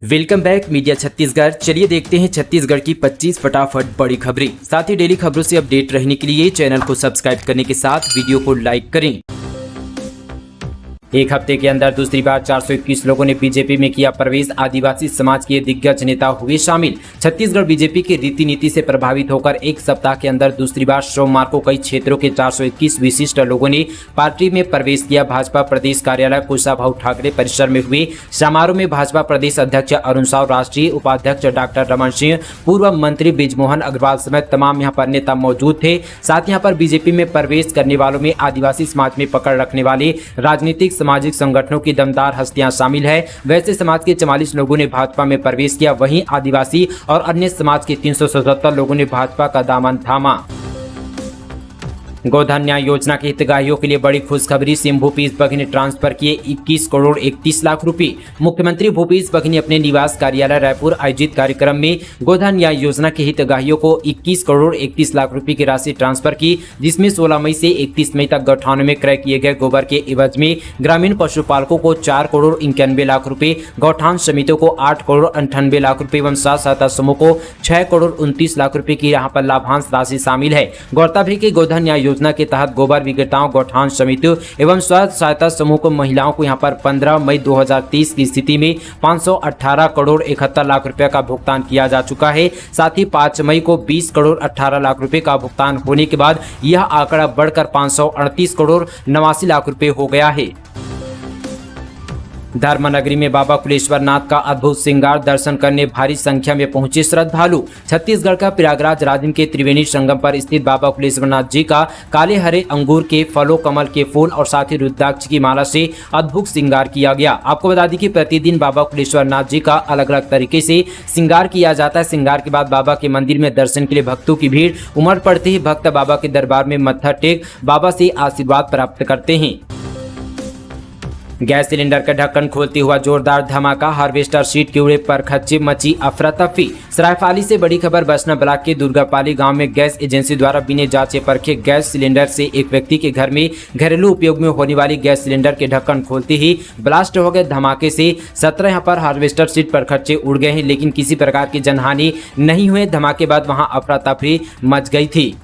Welcome back media Chhattisgarh. चलिए देखते हैं छत्तीसगढ़ की 25 फटाफट बड़ी खबरें। साथ ही डेली खबरों से अपडेट रहने के लिए चैनल को सब्सक्राइब करने के साथ वीडियो को लाइक करें। एक हफ्ते के अंदर दूसरी बार 421 लोगों ने बीजेपी में किया प्रवेश। आदिवासी समाज के दिग्गज नेता हुए शामिल। छत्तीसगढ़ बीजेपी की रीति नीति से प्रभावित होकर एक सप्ताह के अंदर दूसरी बार सोमवार को कई क्षेत्रों के 421 विशिष्ट लोगों ने पार्टी में प्रवेश किया। भाजपा प्रदेश कार्यालय कुशाभाऊ ठाकरे परिसर में हुए समारोह में भाजपा प्रदेश अध्यक्ष अरुण साव, राष्ट्रीय उपाध्यक्ष डॉक्टर रमन सिंह, पूर्व मंत्री बृजमोहन अग्रवाल समेत तमाम यहाँ पर नेता मौजूद थे। साथ ही यहाँ पर बीजेपी में प्रवेश करने वालों में आदिवासी समाज में पकड़ रखने वाले राजनीतिक सामाजिक संगठनों की दमदार हस्तियां शामिल है। वैसे समाज के 44 लोगों ने भाजपा में प्रवेश किया, वहीं आदिवासी और अन्य समाज के 377 लोगों ने भाजपा का दामन थामा। गोधन न्याय योजना के हितग्राहियों के लिए बड़ी खुशखबरी। सीएम भूपेश बघेल ने ट्रांसफर किए 21 करोड़ 31 लाख रुपए। मुख्यमंत्री भूपेश बघेल ने अपने निवास कार्यालय रायपुर आयोजित कार्यक्रम में गोधन न्याय योजना के हितग्राहियों को 21 करोड़ 31 लाख रुपए की राशि ट्रांसफर की, जिसमें 16 मई से 31 मई तक गौठानों में क्रय किए गए गोबर के एवज में ग्रामीण पशुपालकों को 4 करोड़ 91 लाख रुपए, गौठान समितियों को 8 करोड़ 98 लाख रुपए एवं स्वयं सहायता समूह को 6 करोड़ 29 लाख रुपए की यहाँ पर लाभांश राशि शामिल है। गौरतलब है कि गोधन न्याय योजना के तहत गोबर विक्रेताओं, गौठान समितियों एवं स्वयं सहायता समूह को महिलाओं को यहां पर 15 मई 2023 की स्थिति में 518 करोड़ 71 लाख रुपए का भुगतान किया जा चुका है। साथ ही 5 मई को 20 करोड़ 18 लाख रुपए का भुगतान होने के बाद यह आंकड़ा बढ़कर 538 करोड़ 89 लाख रुपए हो गया है। धर्मनगरी में बाबा कुलेश्वर नाथ का अद्भुत श्रृंगार, दर्शन करने भारी संख्या में पहुंचे श्रद्धालु। छत्तीसगढ़ का प्रयागराज राज्य के त्रिवेणी संगम पर स्थित बाबा कुलेश्वर नाथ जी का काले हरे अंगूर के फलों, कमल के फूल और साथ ही रुद्राक्ष की माला से अद्भुत श्रृंगार किया गया। आपको बता दें कि प्रतिदिन बाबा कुलेश्वर नाथ जी का अलग अलग तरीके से श्रृंगार किया जाता है। श्रृंगार के बाद बाबा के मंदिर में दर्शन के लिए भक्तों की भीड़ उमड़ पड़ती है। भक्त बाबा के दरबार में मत्था टेक बाबा से आशीर्वाद प्राप्त करते हैं। गैस सिलेंडर का ढक्कन खोलते हुआ जोरदार धमाका, हार्वेस्टर शीट के उड़े पर खच्चे, मची अफरा तफरी। सरायपाली से बड़ी खबर। बसना ब्लॉक के दुर्गापाली गांव में गैस एजेंसी द्वारा बिना जांचे परखे गैस सिलेंडर से एक व्यक्ति के घर में घरेलू उपयोग में होने वाली गैस सिलेंडर के ढक्कन खोलते ही ब्लास्ट हो गए। धमाके से 17 यहाँ पर हार्वेस्टर शीट पर खच्चे उड़ गए हैं, लेकिन किसी प्रकार की जनहानि नहीं हुई। धमाके बाद वहां अफरा तफरी मच गई थी।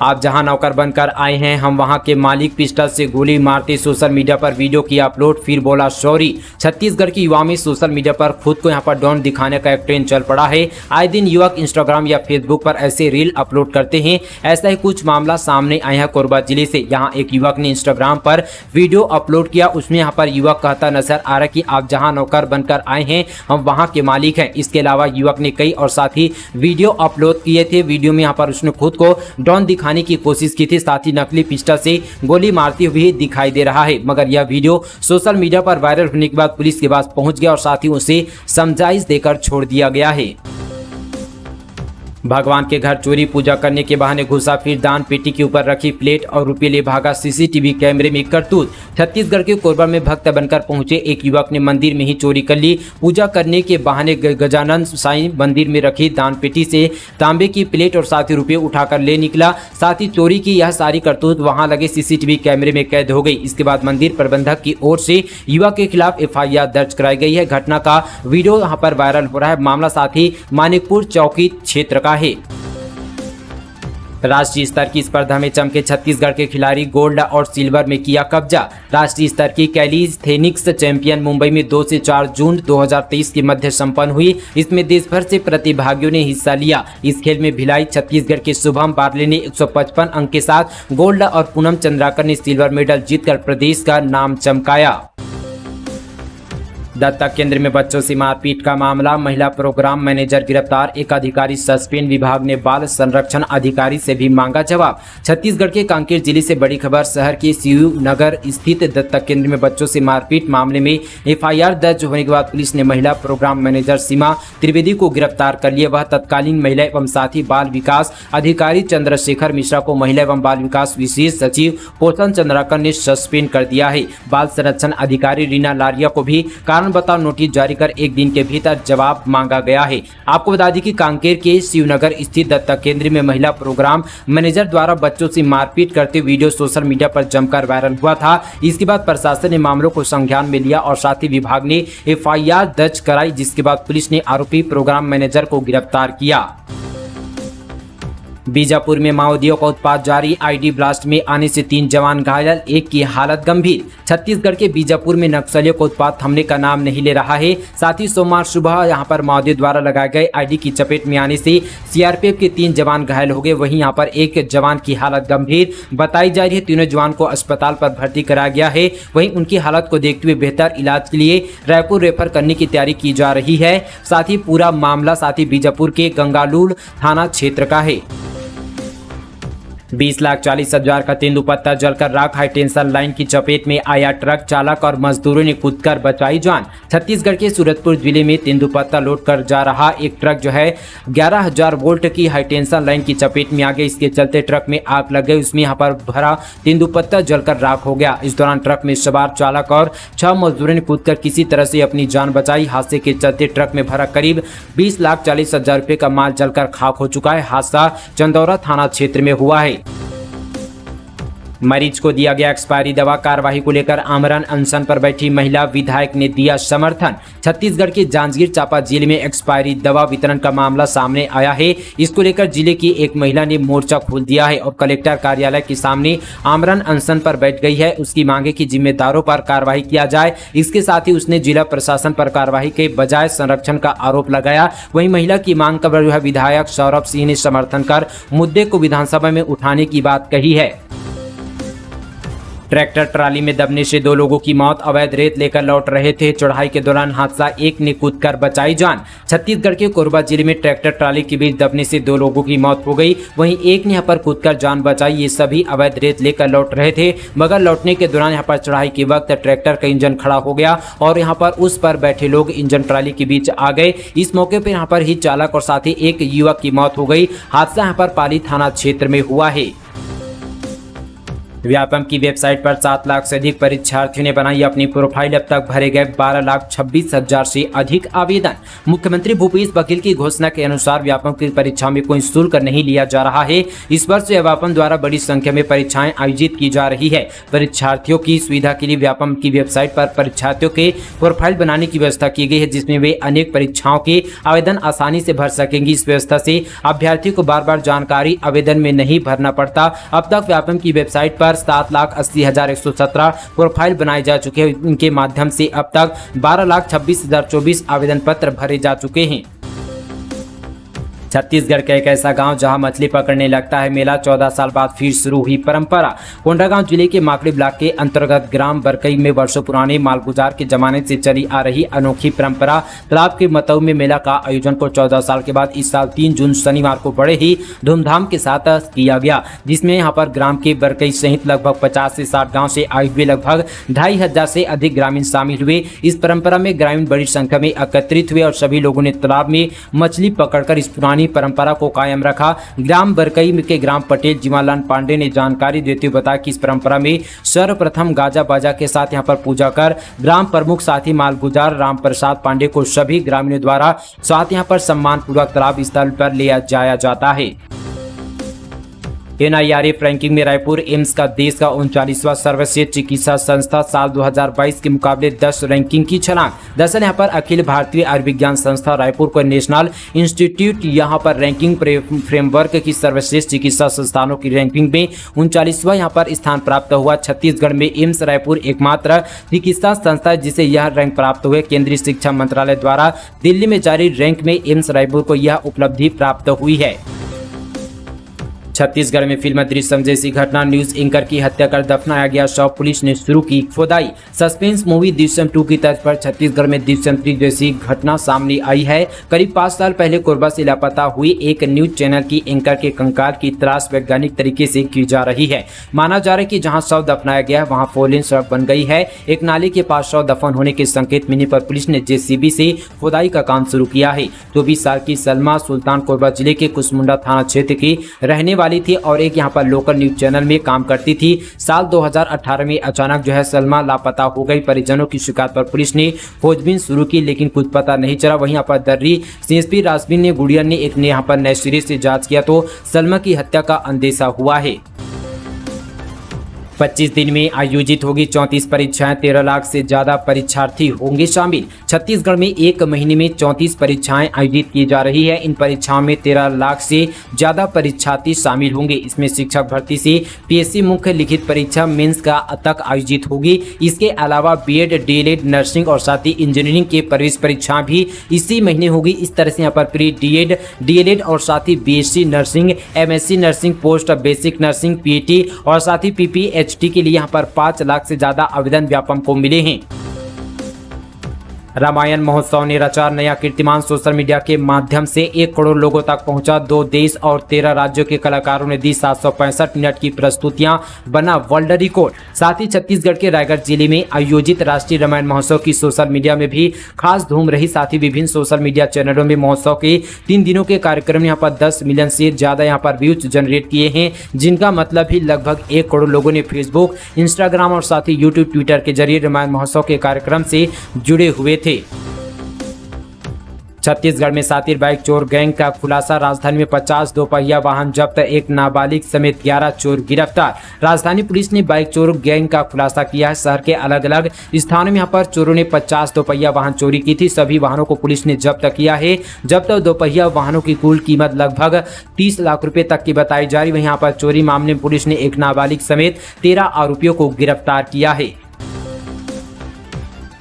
आप जहां नौकर बनकर आए हैं, हम वहां के मालिक, पिस्टल से गोली मारते सोशल मीडिया पर वीडियो किया अपलोड, फिर बोला सॉरी। छत्तीसगढ़ के युवा में सोशल मीडिया पर खुद को यहां पर डॉन दिखाने का एक ट्रेंड चल पड़ा है। आए दिन युवक इंस्टाग्राम या फेसबुक पर ऐसे रील अपलोड करते हैं। ऐसा ही कुछ मामला सामने आया है कोरबा जिले से। यहाँ एक युवक ने इंस्टाग्राम पर वीडियो अपलोड किया। उसमें यहाँ पर युवक कहता नजर आ रहा है कि आप जहाँ नौकर बनकर आए हैं, हम वहाँ के मालिक हैं। इसके अलावा युवक ने कई और साथी वीडियो अपलोड किए थे। वीडियो में यहाँ पर उसने खुद को डॉन दिखाने की कोशिश की थी, साथ ही नकली पिस्टल से गोली मारते हुए दिखाई दे रहा है। मगर यह वीडियो सोशल मीडिया पर वायरल होने के बाद पुलिस के पास पहुंच गया और साथ ही उसे समझाइश देकर छोड़ दिया गया है। भगवान के घर चोरी, पूजा करने के बहाने घुसा, फिर दान पेटी के ऊपर रखी प्लेट और रुपये ले भागा। सीसीटीवी कैमरे में करतूत। छत्तीसगढ़ के कोरबा में भक्त बनकर पहुंचे एक युवक ने मंदिर में ही चोरी कर ली। पूजा करने के बहाने गजानन साईं मंदिर में रखी दान पेटी से तांबे की प्लेट और साथ ही रुपये उठाकर ले निकला। साथ ही चोरी की यह सारी करतूत वहां लगे सीसीटीवी कैमरे में कैद हो गई। इसके बाद मंदिर प्रबंधक की ओर से युवक के खिलाफ FIR दर्ज कराई गई है। घटना का वीडियो यहाँ पर वायरल हो रहा है। मामला साथ ही मानिकपुर चौकी क्षेत्र का है। राष्ट्रीय स्तर की स्पर्धा में चमके छत्तीसगढ़ के खिलाड़ी, गोल्ड और सिल्वर में किया कब्जा। राष्ट्रीय स्तर की कैलिस्थेनिक्स चैंपियन मुंबई में 2 से 4 जून 2023 के मध्य संपन्न हुई। इसमें देश भर से प्रतिभागियों ने हिस्सा लिया। इस खेल में भिलाई छत्तीसगढ़ के शुभम बार्ले ने 155 अंक के साथ गोल्ड और पूनम चंद्राकर ने सिल्वर मेडल जीतकर प्रदेश का नाम चमकाया। दत्तक केंद्र में बच्चों से मारपीट का मामला, महिला प्रोग्राम मैनेजर गिरफ्तार, एक अधिकारी सस्पेंड। विभाग ने बाल संरक्षण अधिकारी से भी मांगा जवाब। छत्तीसगढ़ के कांकेर जिले से बड़ी खबर। शहर के सीयू नगर स्थित दत्तक केंद्र में बच्चों से मारपीट मामले में FIR दर्ज होने के बाद पुलिस ने महिला प्रोग्राम मैनेजर सीमा त्रिवेदी को गिरफ्तार कर लिया। वह तत्कालीन महिला एवं साथ ही बाल विकास अधिकारी चंद्रशेखर मिश्रा को महिला एवं बाल विकास विशेष सचिव पोषण चंद्राकर ने सस्पेंड कर दिया है। बाल संरक्षण अधिकारी रीना लारिया को भी कारण कारण बताओ नोटिस जारी कर 1 दिन के भीतर जवाब मांगा गया है। आपको बता दें कि कांकेर के शिवनगर स्थित दत्तक केंद्र में महिला प्रोग्राम मैनेजर द्वारा बच्चों से मारपीट करते वीडियो सोशल मीडिया पर जमकर वायरल हुआ था। इसके बाद प्रशासन ने मामलों को संज्ञान में लिया और साथ ही विभाग ने FIR दर्ज कराई, जिसके बाद पुलिस ने आरोपी प्रोग्राम मैनेजर को गिरफ्तार किया। बीजापुर में माओवादियों का उत्पात जारी, आईडी ब्लास्ट में आने से 3 जवान घायल, एक की हालत गंभीर। छत्तीसगढ़ के बीजापुर में नक्सलियों का उत्पात थमने का नाम नहीं ले रहा है। साथ ही सोमवार सुबह यहां पर माओवादियों द्वारा लगाए गए आईडी की चपेट में आने से CRPF के 3 जवान घायल हो गए। वहीं यहां पर एक जवान की हालत गंभीर बताई जा रही है। तीनों जवान को अस्पताल पर भर्ती कराया गया है। वहीं उनकी हालत को देखते हुए बेहतर इलाज के लिए रायपुर रेफर करने की तैयारी की जा रही है। साथ ही पूरा मामला बीजापुर के गंगालूर थाना क्षेत्र का है। 20,40,000 का तेंदुपत्ता जलकर राख, हाई टेंशन लाइन की चपेट में आया ट्रक चालक और मजदूरों ने कूदकर बचाई जान। छत्तीसगढ़ के सूरजपुर जिले में तेंदुपत्ता लोड कर जा रहा एक ट्रक 11,000 वोल्ट की हाई टेंशन लाइन की चपेट में आ गया। इसके चलते ट्रक में आग लग गई। उसमें यहाँ पर भरा तेंदुपत्ता जलकर राख हो गया। इस दौरान ट्रक में सवार चालक और 6 मजदूरों ने कूदकर किसी तरह से अपनी जान बचाई। हादसे के चलते ट्रक में भरा करीब 20,40,000 रुपये का माल जलकर खाक हो चुका है। हादसा चंदौरा थाना क्षेत्र में हुआ है। मरीज को दिया गया एक्सपायरी दवा, कार्रवाई को लेकर आमरण अनशन पर बैठी महिला विधायक ने दिया समर्थन। छत्तीसगढ़ के जांजगीर चांपा जिले में एक्सपायरी दवा वितरण का मामला सामने आया है। इसको लेकर जिले की एक महिला ने मोर्चा खोल दिया है और कलेक्टर कार्यालय के सामने आमरण अनशन पर बैठ गई है। उसकी मांगे कि जिम्मेदारों पर कार्रवाई किया जाए। इसके साथ ही उसने जिला प्रशासन पर कार्रवाई के बजाय संरक्षण का आरोप लगाया। वहीं महिला की मांग का विधायक सौरभ सिंह ने समर्थन कर मुद्दे को विधानसभा में उठाने की बात कही है। ट्रैक्टर ट्राली में दबने से 2 लोगों की मौत, अवैध रेत लेकर लौट रहे थे, चढ़ाई के दौरान हादसा, एक ने कूदकर बचाई जान। छत्तीसगढ़ के कोरबा जिले में ट्रैक्टर ट्राली के बीच दबने से 2 लोगों की मौत हो गई। वहीं एक ने यहाँ पर कूदकर जान बचाई। ये सभी अवैध रेत लेकर लौट रहे थे, मगर लौटने के दौरान यहाँ पर चढ़ाई के वक्त ट्रैक्टर का इंजन खड़ा हो गया और यहाँ पर उस पर बैठे लोग इंजन ट्राली के बीच आ गए। इस मौके पर यहाँ पर ही चालक और साथ ही एक युवक की मौत हो गई। हादसा यहाँ पर पाली थाना क्षेत्र में हुआ है। व्यापम की वेबसाइट पर 7 लाख से अधिक परीक्षार्थियों ने बनाई अपनी प्रोफाइल। अब तक भरे गए 12,26,000 से अधिक आवेदन। मुख्यमंत्री भूपेश बघेल की घोषणा के अनुसार व्यापम की परीक्षा में कोई शुल्क नहीं लिया जा रहा है। इस वर्ष व्यापम द्वारा बड़ी संख्या में परीक्षाएं आयोजित की जा रही है। परीक्षार्थियों की सुविधा के लिए व्यापम की वेबसाइट पर परीक्षार्थियों के प्रोफाइल बनाने की व्यवस्था की गई है, जिसमें वे अनेक परीक्षाओं के आवेदन आसानी से भर सकेंगी। इस व्यवस्था से अभ्यर्थी को बार बार जानकारी आवेदन में नहीं भरना पड़ता। अब तक व्यापम की वेबसाइट पर 7,80,117 प्रोफाइल बनाए जा चुके हैं। इनके माध्यम से अब तक 12,26,024 आवेदन पत्र भरे जा चुके हैं। छत्तीसगढ़ का एक ऐसा गांव जहां मछली पकड़ने लगता है मेला, 14 साल बाद फिर शुरू हुई परंपरा। कोंडागांव जिले के माकड़ी ब्लॉक के अंतर्गत ग्राम बरकई में वर्षों पुराने मालगुजार के जमाने से चली आ रही अनोखी परंपरा तालाब के मतऊ में मेला का आयोजन को 14 साल के बाद इस साल 3 जून शनिवार को बड़े ही धूमधाम के साथ किया गया, जिसमें यहाँ पर ग्राम के बरकई सहित लगभग 50 से 60 गाँव से आए हुए लगभग 2,500 से अधिक ग्रामीण शामिल हुए। इस परंपरा में ग्रामीण बड़ी संख्या में एकत्रित हुए और सभी लोगों ने तालाब में मछली पकड़कर इस पुरानी परंपरा को कायम रखा। ग्राम बरकई के ग्राम पटेल जिमालाल पांडे ने जानकारी देते हुए बताया कि इस परंपरा में सर्वप्रथम गाजा बाजा के साथ यहां पर पूजा कर ग्राम प्रमुख साथी मालगुजार राम प्रसाद पांडे को सभी ग्रामीणों द्वारा साथ यहां पर सम्मान पूर्वक तालाब स्थल पर ले जाया जाता है। NIRF रैंकिंग में रायपुर एम्स का देश का 39वां सर्वश्रेष्ठ चिकित्सा संस्था साल 2022 के मुकाबले 10 रैंकिंग की छलांग। दरअसल यहाँ पर अखिल भारतीय आयुर्विज्ञान संस्था रायपुर को नेशनल इंस्टीट्यूट यहाँ पर रैंकिंग फ्रेमवर्क की सर्वश्रेष्ठ चिकित्सा संस्थानों की रैंकिंग में 39वां यहाँ पर स्थान प्राप्त हुआ। छत्तीसगढ़ में एम्स रायपुर एकमात्र चिकित्सा संस्था है जिसे यह रैंक प्राप्त हुए। केंद्रीय शिक्षा मंत्रालय द्वारा दिल्ली में जारी रैंक में एम्स रायपुर को यह उपलब्धि प्राप्त हुई है। छत्तीसगढ़ में फिल्म दृश्यम जैसी घटना, न्यूज एंकर की हत्या कर दफनाया गया शव, पुलिस ने शुरू की खुदाई। सस्पेंस मूवी दृश्यम 2 की तर्ज पर छत्तीसगढ़ में दृश्यम 3 जैसी घटना सामने आई है। करीब 5 साल पहले कोरबा से लापता हुई एक न्यूज चैनल की एंकर के कंकाल की तलाश वैज्ञानिक तरीके से की जा रही है। माना जा रहा है कि जहां शव दफनाया गया है वहां 4 लेन सड़क बन गई है। एक नाले के पास शव दफन होने के संकेत मिलने पर पुलिस ने JCB से खुदाई का काम शुरू किया है। 24 साल की सलमा सुल्तान कोरबा जिले के कुसमुंडा थाना क्षेत्र की रहने वाली वाली थी और एक यहाँ पर लोकल न्यूज चैनल में काम करती थी। साल 2018 में अचानक जो है सलमा लापता हो गई। परिजनों की शिकायत पर पुलिस ने खोजबीन शुरू की लेकिन कुछ पता नहीं चला। वहीं यहाँ पर दर्री सीएसपी राजबीन ने गुड़िया ने एक ने यहाँ पर नए सिरे से जांच किया तो सलमा की हत्या का अंदेशा हुआ है। 25 दिन में आयोजित होगी 34 परीक्षाएं, 13 लाख से ज्यादा परीक्षार्थी होंगे शामिल। छत्तीसगढ़ में एक महीने में 34 परीक्षाएं आयोजित की जा रही है। इन परीक्षाओं में 13 लाख से ज्यादा परीक्षार्थी शामिल होंगे। इसमें शिक्षक भर्ती से पीएससी मुख्य लिखित परीक्षा मेंस का तक आयोजित होगी। इसके अलावा बीएड, डीएलएड, नर्सिंग और साथ ही इंजीनियरिंग के प्रवेश परीक्षा भी इसी महीने होगी। इस तरह से यहाँ पर प्री डीएड, डीएलएड और साथ ही BSc nursing, MSc nursing, post basic nursing, PT और साथ ही पीपीएचडी के लिए यहाँ पर 5 लाख से ज्यादा आवेदन व्यापम को मिले हैं। रामायण महोत्सव ने रचा नया कीर्तिमान। सोशल मीडिया के माध्यम से 1 करोड़ लोगों तक पहुंचा। 2 देश और 13 राज्यों के कलाकारों ने दी 765 मिनट की प्रस्तुतियां, बना वर्ल्ड रिकॉर्ड। साथ ही छत्तीसगढ़ के रायगढ़ जिले में आयोजित राष्ट्रीय रामायण महोत्सव की सोशल मीडिया में भी खास धूम रही। साथ ही विभिन्न सोशल मीडिया चैनलों में महोत्सव के 3 दिनों के कार्यक्रम यहाँ पर 10 मिलियन से ज्यादा यहाँ पर व्यूज जनरेट किए हैं, जिनका मतलब ही लगभग 1 करोड़ लोगों ने फेसबुक, इंस्टाग्राम और साथ ही यूट्यूब, ट्विटर के जरिए रामायण महोत्सव के कार्यक्रम से जुड़े हुए थे। छत्तीसगढ़ में सातिर बाइक चोर गैंग का खुलासा। राजधानी में 50 दोपहिया वाहन जब्त, एक नाबालिग समेत 11 चोर गिरफ्तार। राजधानी पुलिस ने बाइक चोर गैंग का खुलासा किया है। शहर के अलग अलग स्थानों में यहाँ पर चोरों ने 50 दोपहिया वाहन चोरी की थी। सभी वाहनों को पुलिस ने जब्त किया है। जब्त दोपहिया वाहनों की कुल कीमत लगभग 30 लाख रुपए तक की बताई जा रही है। वहीं यहाँ पर चोरी मामले में पुलिस ने एक नाबालिग समेत 13 आरोपियों को गिरफ्तार किया है।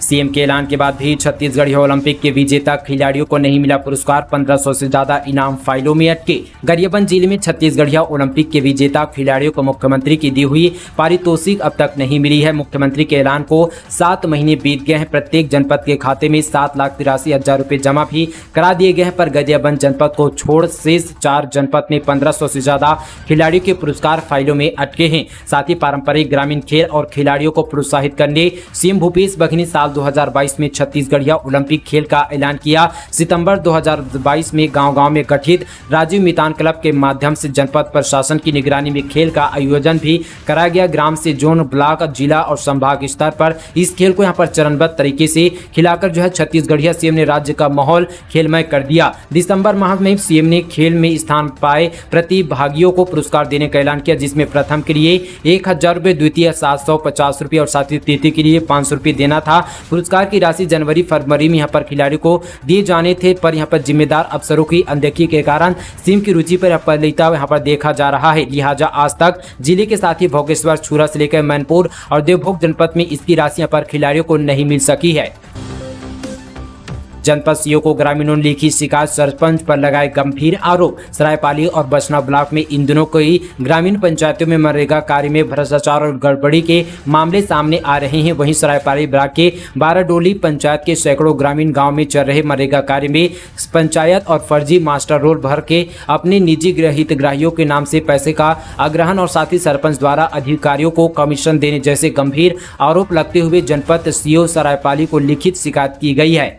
सीएम के ऐलान के बाद भी छत्तीसगढ़ ओलंपिक के विजेता खिलाड़ियों को नहीं मिला पुरस्कार। 1500 से ज्यादा इनाम फाइलों में अटके। गरियाबंद जिले में छत्तीसगढ़िया ओलंपिक के विजेता खिलाड़ियों को मुख्यमंत्री की दी हुई पारितोषिक अब तक नहीं मिली है। मुख्यमंत्री के ऐलान को 7 महीने बीत गए हैं। प्रत्येक जनपद के खाते में 7,83,000 रुपए जमा भी करा दिए गए हैं, पर गरियाबंद जनपद को छोड़ शेष 4 जनपद में 1500 से ज्यादा खिलाड़ियों के पुरस्कार फाइलों में अटके हैं। साथ ही पारंपरिक ग्रामीण खेल और खिलाड़ियों को प्रोत्साहित करने सीएम भूपेश बघेल ने साल 2022 में छत्तीसगढ़िया ओलंपिक खेल का ऐलान किया। सितंबर 2022 में गांव-गांव में गठित राजीव मितान क्लब के माध्यम से जनपद प्रशासन की निगरानी में खेल का आयोजन भी कराया गया। ग्राम से जोन, ब्लॉक, जिला और संभाग स्तर पर इस खेल को यहां पर चरणबद्ध तरीके से खिलाकर जो है छत्तीसगढ़िया सीएम ने राज्य का माहौल खेलमय कर दिया। दिसंबर माह में सीएम ने खेल में स्थान पाए प्रतिभागियों को पुरस्कार देने का ऐलान किया, जिसमें प्रथम के लिए 1000 रुपए, द्वितीय 750 रुपए और साथ ही तृतीय के लिए 500 रुपए देना था। पुरस्कार की राशि जनवरी फरवरी में यहाँ पर खिलाड़ियों को दिए जाने थे, पर यहाँ पर जिम्मेदार अफसरों की अनदेखी के कारण सीएम की रुचि पर यहाँ पर देखा जा रहा है। लिहाजा आज तक जिले के साथ ही भोगेश्वर, छुरा से लेकर मैनपुर और देवभोग जनपद में इसकी राशि यहाँ पर खिलाड़ियों को नहीं मिल सकी है। जनपद सीओ को ग्रामीणों ने लिखी शिकायत, सरपंच पर लगाए गंभीर आरोप। सरायपाली और बसना ब्लॉक में इन दिनों कई ग्रामीण पंचायतों में मनरेगा कार्य में भ्रष्टाचार और गड़बड़ी के मामले सामने आ रहे हैं। वहीं सरायपाली ब्लॉक के 12 डोली पंचायत के सैकड़ों ग्रामीण गांव में चल रहे मनरेगा कार्य में पंचायत और फर्जी मास्टर रोल भर के अपने निजी हितग्राहियों के नाम से पैसे का अग्रहण और साथ ही सरपंच द्वारा अधिकारियों को कमीशन देने जैसे गंभीर आरोप लगते हुए जनपद सीओ सरायपाली को लिखित शिकायत की गई है।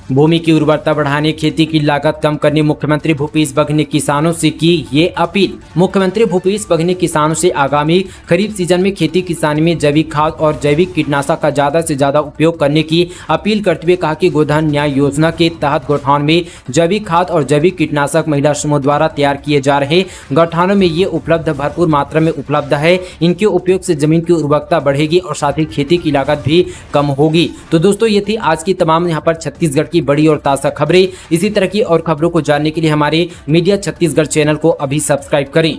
भूमि की उर्वरता बढ़ाने, खेती की लागत कम करने मुख्यमंत्री भूपेश बघेल ने किसानों से की ये अपील। मुख्यमंत्री भूपेश बघेल ने किसानों से आगामी खरीफ सीजन में खेती किसानी में जैविक खाद और जैविक कीटनाशक का ज्यादा से ज्यादा उपयोग करने की अपील करते हुए कहा कि गोधन न्याय योजना के तहत गौठान में जैविक खाद और जैविक कीटनाशक महिला समूह द्वारा तैयार किए जा रहे गौठानों में ये उपलब्ध भरपूर मात्रा में उपलब्ध है। इनके उपयोग से जमीन की उर्वरता बढ़ेगी और साथ ही खेती की लागत भी कम होगी। तो दोस्तों, ये थी आज की तमाम यहाँ पर छत्तीसगढ़ की बड़ी और ताज़ा खबरें। इसी तरह की और खबरों को जानने के लिए हमारे मीडिया छत्तीसगढ़ चैनल को अभी सब्सक्राइब करें।